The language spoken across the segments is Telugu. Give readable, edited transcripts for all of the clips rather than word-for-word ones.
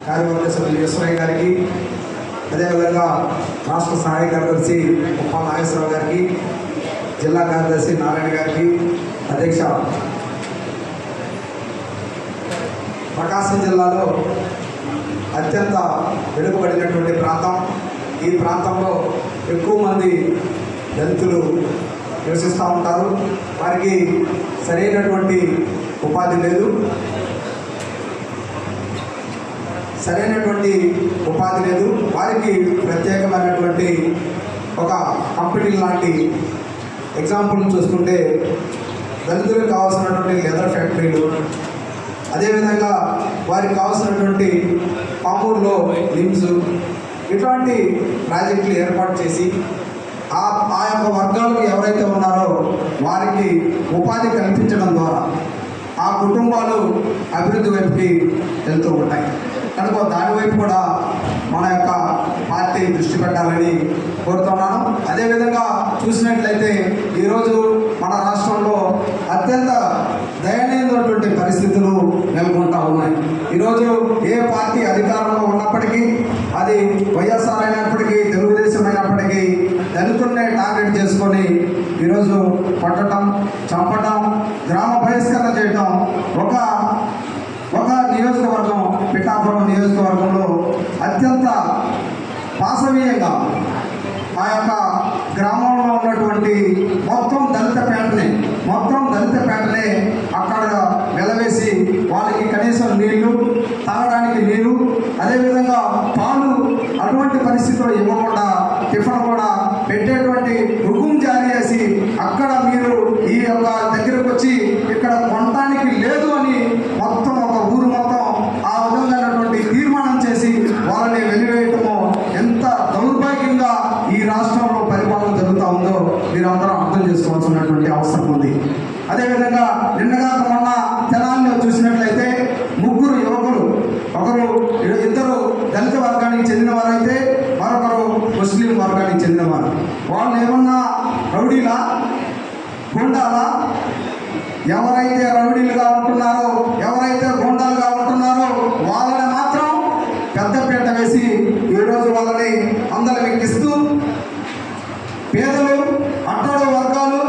కార్యవర్గ సభ్యులు ఈశ్వరయ్య గారికి, అదేవిధంగా రాష్ట్ర సహాయ కార్యదర్శి ఉప్పల్ నాగేశ్వరరావు గారికి, జిల్లా కార్యదర్శి నారాయణ గారికి, అధ్యక్ష ప్రకాశం జిల్లాలో అత్యంత వెనుకబడినటువంటి ప్రాంతం. ఈ ప్రాంతంలో ఎక్కువ మంది దళితులు నివసిస్తూ ఉంటారు. వారికి సరైనటువంటి ఉపాధి లేదు. వారికి ప్రత్యేకమైనటువంటి ఒక కంపెనీ లాంటి ఎగ్జాంపుల్ చూసుకుంటే దళితులకు కావాల్సినటువంటి లెదర్ ఫ్యాక్టరీలు, అదేవిధంగా వారికి కావాల్సినటువంటి పామూరులో నిమ్స్, ఇటువంటి ప్రాజెక్టులు ఏర్పాటు చేసి ఆ యొక్క వర్గాలకు ఎవరైతే ఉన్నారో వారికి ఉపాధి కల్పించడం ద్వారా ఆ కుటుంబాలు అభివృద్ధి వైపుకి వెళ్తూ ఉంటాయి. కనుక దానివైపు కూడా మన యొక్క పార్టీ దృష్టి పెట్టాలని కోరుతున్నాను. అదేవిధంగా చూసినట్లయితే ఈరోజు మన రాష్ట్రంలో అత్యంత దయనీయమైనటువంటి పరిస్థితులు నెలకొంటూ ఉన్నాయి. ఈరోజు ఏ పార్టీ అధికారంలో ఉన్నప్పటికీ, అది వైఎస్ఆర్ అయినప్పటికీ, తెలుగుదేశం అయినప్పటికీ, దళితుల్నే టార్గెట్ చేసుకొని ఈరోజు పట్టడం, చంపడం, గ్రామ బహిష్కరణ చేయడం. ఒక నియోజకవర్గం, పిఠాపురం నియోజకవర్గంలో అత్యంత పాశవీయంగా ఆ యొక్క గ్రామంలో ఉన్నటువంటి మొత్తం దళిత పేటనే అక్కడ వెలవేసి వాళ్ళకి కనీసం నీళ్లు, తాగడానికి నీరు, అదేవిధంగా పాలు అటువంటి పరిస్థితుల్లో ఇవ్వకుండా టిఫిన్ కూడా పెట్టేటువంటి హుకుం జారీ చేసి అక్కడ మీరు ఈ యొక్క దగ్గరకు వచ్చి ఇక్కడ కొనడానికి లేదు అని మొత్తం ఒక ఊరు మొత్తం ఆ విధంగానటువంటి తీర్మానం చేసి వాళ్ళని వెలివేయటము ఎంత దౌర్భాగ్యంగా ఈ రాష్ట్రంలో పరిపాలన జరుగుతూ ఉందో మీరందరూ అర్థం చేసుకోవాల్సినటువంటి అవసరం ఉంది. అదేవిధంగా నిన్నగాక మొన్న తెనాలిలో చూసినట్లయితే ముగ్గురు యువకులు, ఇద్దరు దళిత వర్గానికి చెందిన వారైతే మరొకరు ముస్లిం వర్గానికి చెందినవారు. వాళ్ళు ఏమన్నా రౌడీలా, గుండాలా? ఎవరైతే రౌడీలుగా ఉంటున్నారో, ఎవరైతే గుండాలుగా ఉంటున్నారో వాళ్ళని మాత్రం పెద్దపీట వేసి ఈరోజు వాళ్ళని అందరం ఎక్కిస్తూ పేదలు, అట్టడు వర్గాలు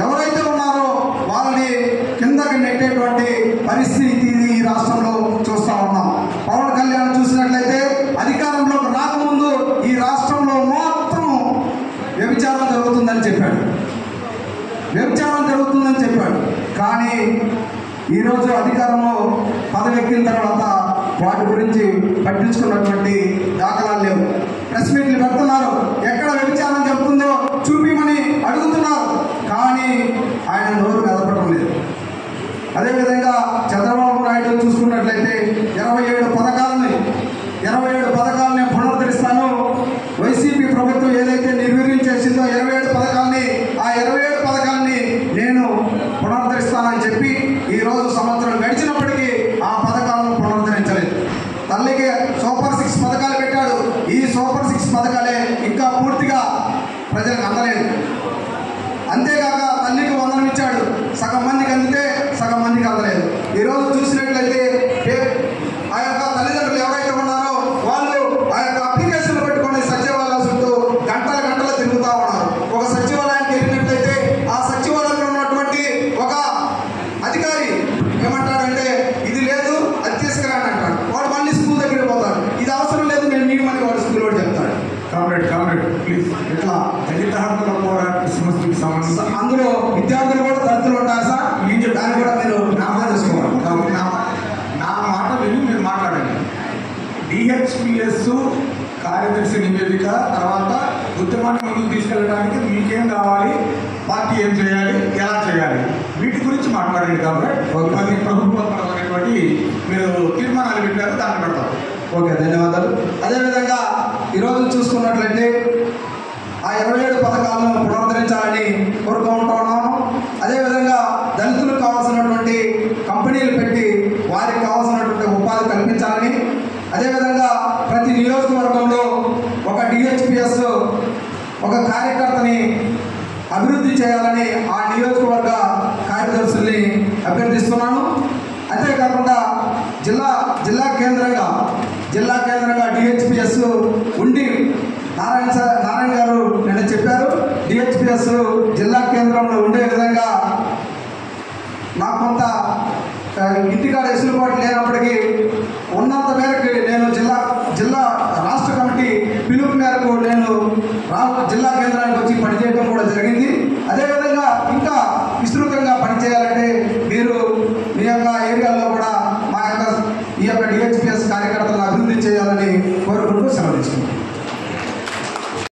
ఎవరైతే ఉన్నారో వాళ్ళని కిందకి నెట్టేటువంటి పరిస్థితి ఈ రాష్ట్రంలో చూస్తూ ఉన్నాం. పవన్ కళ్యాణ్ చూసినట్లయితే అధికారంలోకి రాకముందు ఈ రాష్ట్రంలో మొత్తం వ్యభిచారం జరుగుతుందని చెప్పాడు. కానీ ఈరోజు అధికారంలో పదవి ఎక్కిన తర్వాత వాటి గురించి పట్టించుకున్నటువంటి దాఖలాలు లేవు. ప్రెస్ మీట్లు పెడుతున్నారు, ఎక్కడ వ్యభిచారం జరుగుతుందో చూపిమని అడుగుతున్నారు, కానీ ఆయన నోరు మెదపడం లేదు. అదేవిధంగా చంద్రబాబు నాయుడు చూసుకున్నట్లయితే 27 పథకాలని పునరుద్ధరిస్తాను, వైసీపీ ప్రభుత్వం ఏదైతే నిర్వీర్యం చేసిందో 27 పథకాలని, ఆ 27 పథకాలని నేను పునరుద్ధరిస్తానని చెప్పి ఈరోజు సంవత్సరం గడిచినప్పటికీ ఆ పథకాలను పునరుద్ధరించలేదు. తల్లికి సూపర్ 6 పథకాలు పెట్టాడు. ఈ సూపర్ 6 పథకాలే ఇంకా పూర్తిగా ప్రజలకు అందలేదు. అంతేకాక తల్లికి వందనం ఇచ్చాడు, సగం మందికి అందితే సగం మందికి అందలేదు. ఈరోజు చూసినట్లయితే ఆ యొక్క తల్లిదండ్రులు ఎవరైతే ఉన్నారో వాళ్ళు ఆ యొక్క అప్లికేషన్లు పెట్టుకొని సచివాలయాల చుట్టూ గంటలు తిరుగుతూ ఉన్నారు. ఒక సచివాలయానికి వెళ్ళినట్లయితే ఆ సచివాలయంలో ఉన్నటువంటి ఒక అధికారి ఏమంటాడంటే ఇది లేదు, అది తీసుకురాని అంటాడు. వాడు మళ్ళీ స్కూల్ దగ్గరికి పోతాడు, ఇది అవసరం లేదు నేను నీకు మళ్ళీ వాడు స్కూల్ వాడు చెప్తాడు. కామ్రేడ్ ప్లీజ్, ఇట్లా దళిత హక్కుల పోరాట సమస్యకి సంబంధించి అందులో విద్యార్థులు కూడా దళితులు ఉంటారు సార్. దాన్ని కూడా మీరు అర్థం చేసుకోవాలి. కాబట్టి నా మాట విని మీరు మాట్లాడండి. డిహెచ్పిఎస్ కార్యదర్శి నివేదిక తర్వాత ఉద్యమాన్ని ముందుకు తీసుకెళ్ళడానికి మీకేం కావాలి, పార్టీ ఏం చేయాలి, ఎలా చేయాలి, వీటి గురించి మాట్లాడండి. కాబట్టి అది ప్రభుత్వపరమైనటువంటి మీరు తీర్మానాలు పెట్టారు, దాన్ని పెడతారు. ఓకే, ధన్యవాదాలు. అదేవిధంగా ఈరోజు చూసుకున్నట్లయితే ఆ 27 పథకాలను పునరుద్ధరించాలని కోరుకుంటూ ఉన్నాము. అదేవిధంగా దళితులకు కావాల్సినటువంటి కంపెనీలు పెట్టి వారికి కావాల్సినటువంటి ఉపాధి కల్పించాలని, అదేవిధంగా ప్రతి నియోజకవర్గంలో ఒక డిహెచ్పిఎస్ ఒక కార్యకర్తని అభివృద్ధి చేయాలని ఆ నియోజకవర్గ కార్యదర్శుల్ని అభ్యర్థిస్తున్నాను. అంతేకాకుండా జిల్లా కేంద్రంగా జిల్లా కేంద్రంగా డిహెచ్పిఎస్ ఉండి నారాయణ గారు నిన్న చెప్పారు. డిహెచ్పిఎస్ జిల్లా కేంద్రంలో ఉండే విధంగా నాకు కొంత ఇంటికాడ ఎసులుబాటు లేనప్పటికీ ఉన్నంత మేరకు నేను జిల్లా రాష్ట్ర కమిటీ పిలుపు మేరకు నేను జిల్లా కేంద్రానికి